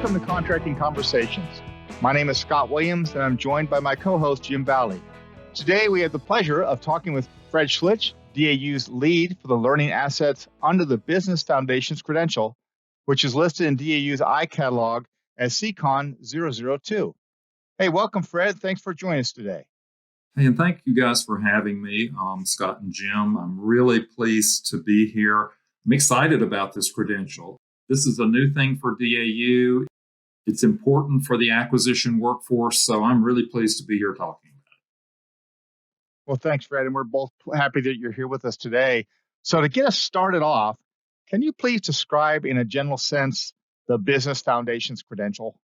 Welcome to Contracting Conversations. My name is Scott Williams, and I'm joined by my co-host, Jim Valley. Today, we have the pleasure of talking with Fred Schlich, DAU's lead for the learning assets under the Business Foundations Credential, which is listed in DAU's iCatalog as CCON 002. Hey, welcome, Fred. Thanks for joining us today. Hey, and thank you guys for having me, Scott and Jim. I'm really pleased to be here. I'm excited about this credential. This is a new thing for DAU. It's important for the acquisition workforce, so I'm really pleased to be here talking about it. Well, thanks, Fred, and we're both happy that you're here with us today. So to get us started off, can you please describe in a general sense the Business Foundations Credential?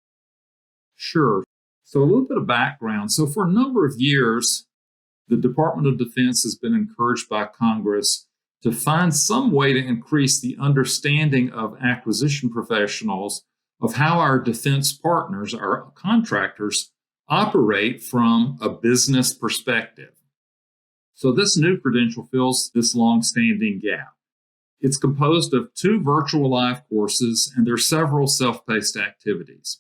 Sure. So a little bit of background. So for a number of years, the Department of Defense has been encouraged by Congress to find some way to increase the understanding of acquisition professionals of how our defense partners, our contractors, operate from a business perspective. So this new credential fills this long-standing gap. It's composed of 2 virtual live courses, and there are several self-paced activities.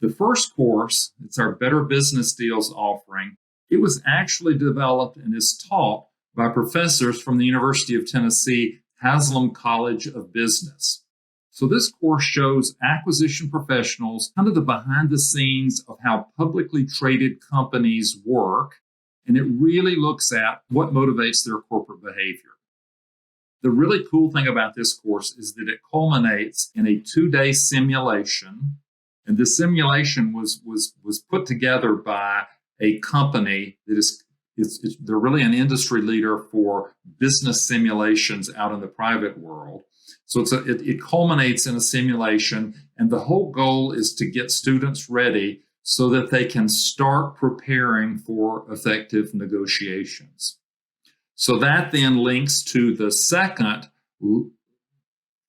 The first course, it's our Better Business Deals offering. It was actually developed and is taught by professors from the University of Tennessee Haslam College of Business. So this course shows acquisition professionals kind of the behind the scenes of how publicly traded companies work, and it really looks at what motivates their corporate behavior. The really cool thing about this course is that it culminates in a 2-day simulation, and this simulation was put together by a company that they're really an industry leader for business simulations out in the private world. So it culminates in a simulation, and the whole goal is to get students ready so that they can start preparing for effective negotiations. So that then links to the second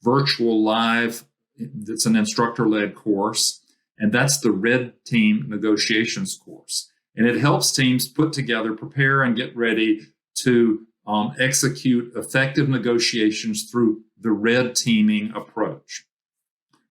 virtual live, that's an instructor-led course, and that's the Red Team Negotiations course. And it helps teams put together, prepare, and get ready to execute effective negotiations through the red teaming approach.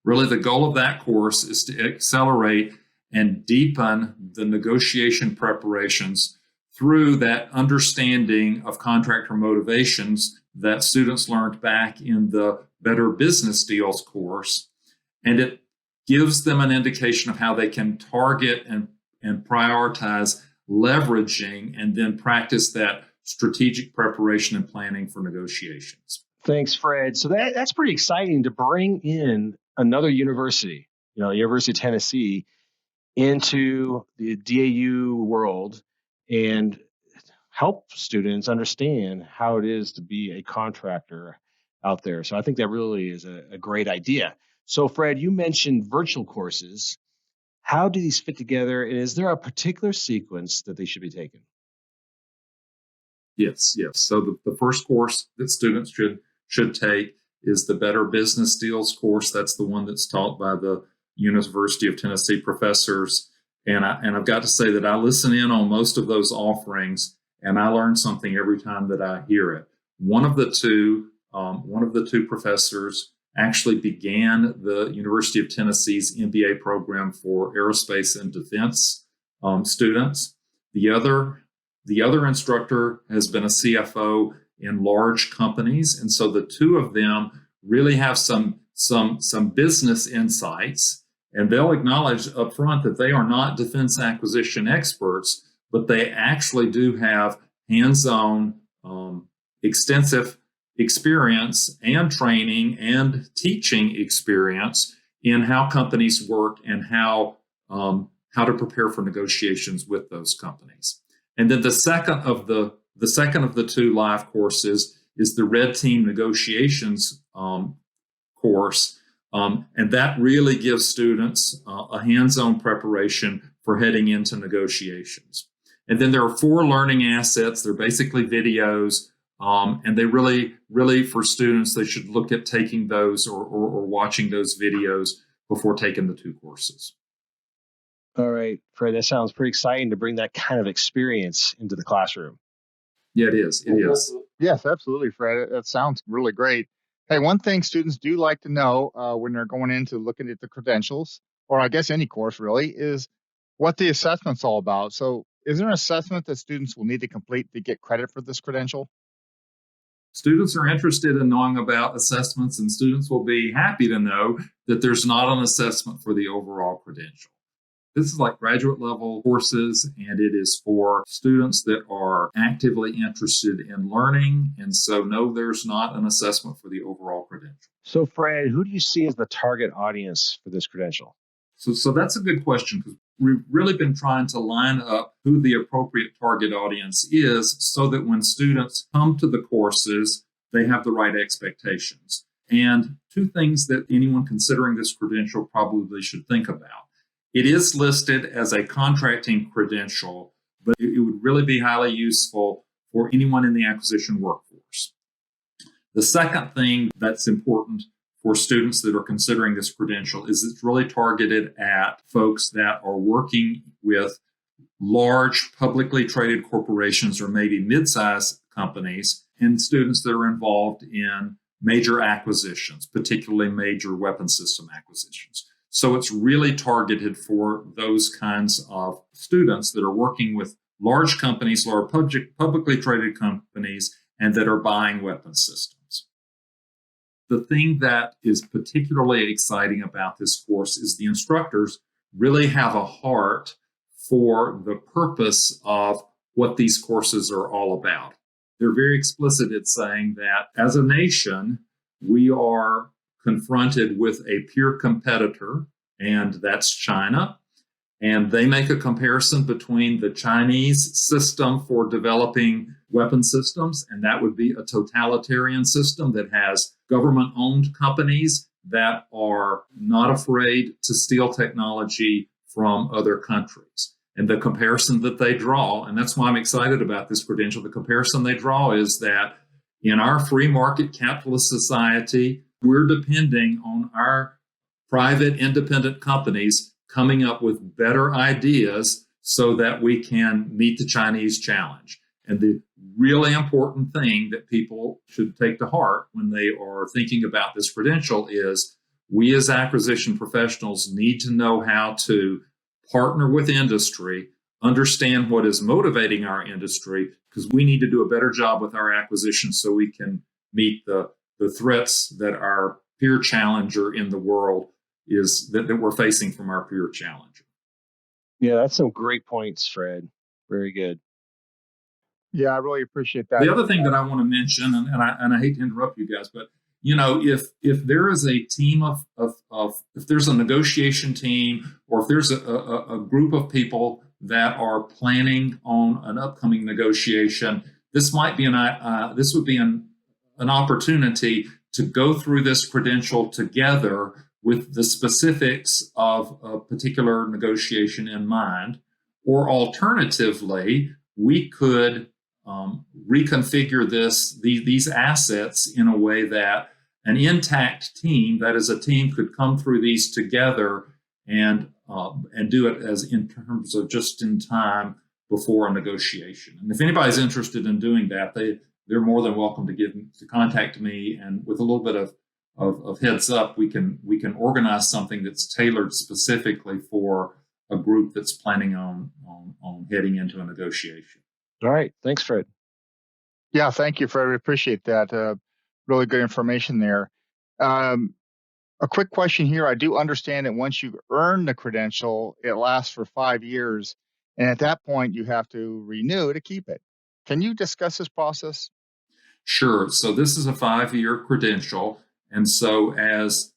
Really, the goal of that course is to accelerate and deepen the negotiation preparations through that understanding of contractor motivations that students learned back in the Better Business Deals course. And it gives them an indication of how they can target and prioritize leveraging and then practice that strategic preparation and planning for negotiations. Thanks, Fred. So that's pretty exciting to bring in another university, University of Tennessee, into the DAU world and help students understand how it is to be a contractor out there. So I think that really is a great idea. So Fred, you mentioned virtual courses. How do these fit together? And is there a particular sequence that they should be taking? Yes. So the first course that students should take is the Better Business Deals course. That's the one that's taught by the University of Tennessee professors. And I've got to say that I listen in on most of those offerings, and I learn something every time that I hear it. One of the two professors actually began the University of Tennessee's MBA program for aerospace and defense students. The other instructor has been a CFO in large companies, and so the two of them really have some business insights, and they'll acknowledge up front that they are not defense acquisition experts, but they actually do have hands-on, extensive experience and training and teaching experience in how companies work and how to prepare for negotiations with those companies. And then the second of the 2 live courses is the Red Team Negotiations course, and that really gives students a hands-on preparation for heading into negotiations. And then there are 4 learning assets. They're basically videos. And they really, for students, they should look at taking those or watching those videos before taking the 2 courses. All right, Fred, that sounds pretty exciting to bring that kind of experience into the classroom. Yeah, it is. Yes, absolutely, Fred. That sounds really great. Hey, one thing students do like to know when they're going into looking at the credentials or I guess any course really, is what the assessment's all about. So is there an assessment that students will need to complete to get credit for this credential? Students are interested in knowing about assessments, and students will be happy to know that there's not an assessment for the overall credential. This is like graduate level courses, and it is for students that are actively interested in learning. And so, no, there's not an assessment for the overall credential. So, Fred, who do you see as the target audience for this credential? So that's a good question, because we've really been trying to line up who the appropriate target audience is so that when students come to the courses, they have the right expectations. And two things that anyone considering this credential probably should think about. It is listed as a contracting credential, but it would really be highly useful for anyone in the acquisition workforce. The second thing that's important for students that are considering this credential is it's really targeted at folks that are working with large publicly traded corporations or maybe mid-sized companies, and students that are involved in major acquisitions, particularly major weapon system acquisitions. So it's really targeted for those kinds of students that are working with large companies, large publicly traded companies, and that are buying weapon systems. The thing that is particularly exciting about this course is the instructors really have a heart for the purpose of what these courses are all about. They're very explicit at saying that as a nation, we are confronted with a peer competitor, and that's China. And they make a comparison between the Chinese system for developing weapon systems, and that would be a totalitarian system that has government-owned companies that are not afraid to steal technology from other countries. And the comparison that they draw, and that's why I'm excited about this credential, the comparison they draw is that in our free market capitalist society, we're depending on our private independent companies coming up with better ideas so that we can meet the Chinese challenge. And the really important thing that people should take to heart when they are thinking about this credential is we as acquisition professionals need to know how to partner with industry, understand what is motivating our industry, because we need to do a better job with our acquisition so we can meet the threats that our peer challenger in the world is that we're facing from our peer challenger. Yeah, that's some great points, Fred. Very good. Yeah, I really appreciate that. The other thing that I want to mention, and I hate to interrupt you guys, but if there is a team of if there's a negotiation team, or if there's a group of people that are planning on an upcoming negotiation, this would be an opportunity to go through this credential together with the specifics of a particular negotiation in mind. Or alternatively, we could reconfigure these assets in a way that an intact team, that is a team, could come through these together and do it as in terms of just in time before a negotiation. And if anybody's interested in doing that, they're more than welcome to contact me, and with a little bit of heads up, we can organize something that's tailored specifically for a group that's planning on heading into a negotiation. All right. Thanks, Fred. Yeah, thank you, Fred. We appreciate that. Really good information there. A quick question here. I do understand that once you've earned the credential, it lasts for 5 years. And at that point, you have to renew to keep it. Can you discuss this process? Sure. So this is a 5-year credential. And so as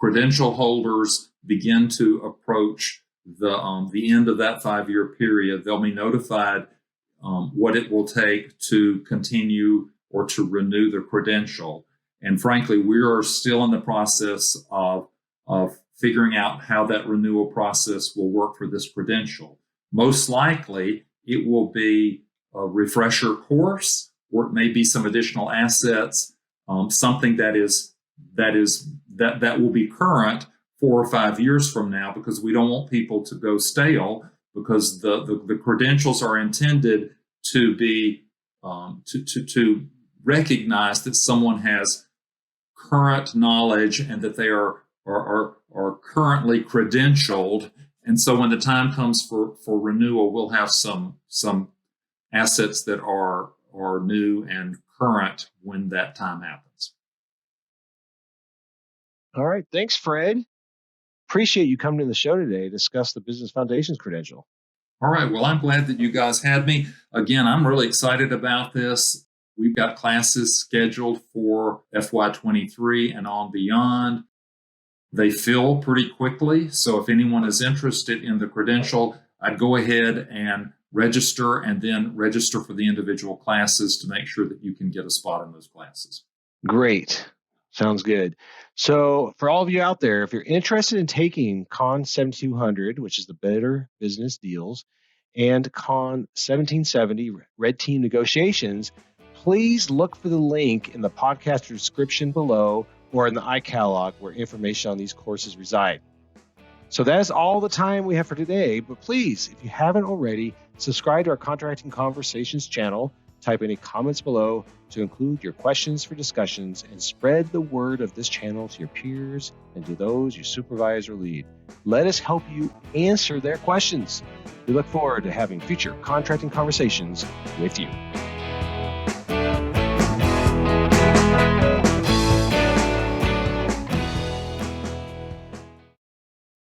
credential holders begin to approach the end of that 5-year period, they'll be notified what it will take to continue or to renew the credential. And frankly, we are still in the process of figuring out how that renewal process will work for this credential. Most likely, it will be a refresher course, or it may be some additional assets, something that will be current 4 or 5 years from now, because we don't want people to go stale, because the credentials are intended to be to recognize that someone has current knowledge and that they are are currently credentialed. And so when the time comes for renewal, we'll have some assets that are new and current when that time happens. All right. Thanks, Fred. Appreciate you coming to the show today to discuss the Business Foundations Credential. All right. Well, I'm glad that you guys had me. Again, I'm really excited about this. We've got classes scheduled for FY23 and on beyond. They fill pretty quickly. So if anyone is interested in the credential, I'd go ahead and register and then register for the individual classes to make sure that you can get a spot in those classes. Great. Sounds good. So for all of you out there, if you're interested in taking CON 7200, which is the Better Business Deals, and CON 1770, Red Team Negotiations, please look for the link in the podcast description below or in the iCatalog where information on these courses reside. So that is all the time we have for today, but please, if you haven't already, subscribe to our Contracting Conversations channel, type any comments below to include your questions for discussions, and spread the word of this channel to your peers and to those you supervise or lead. Let us help you answer their questions. We look forward to having future contracting conversations with you.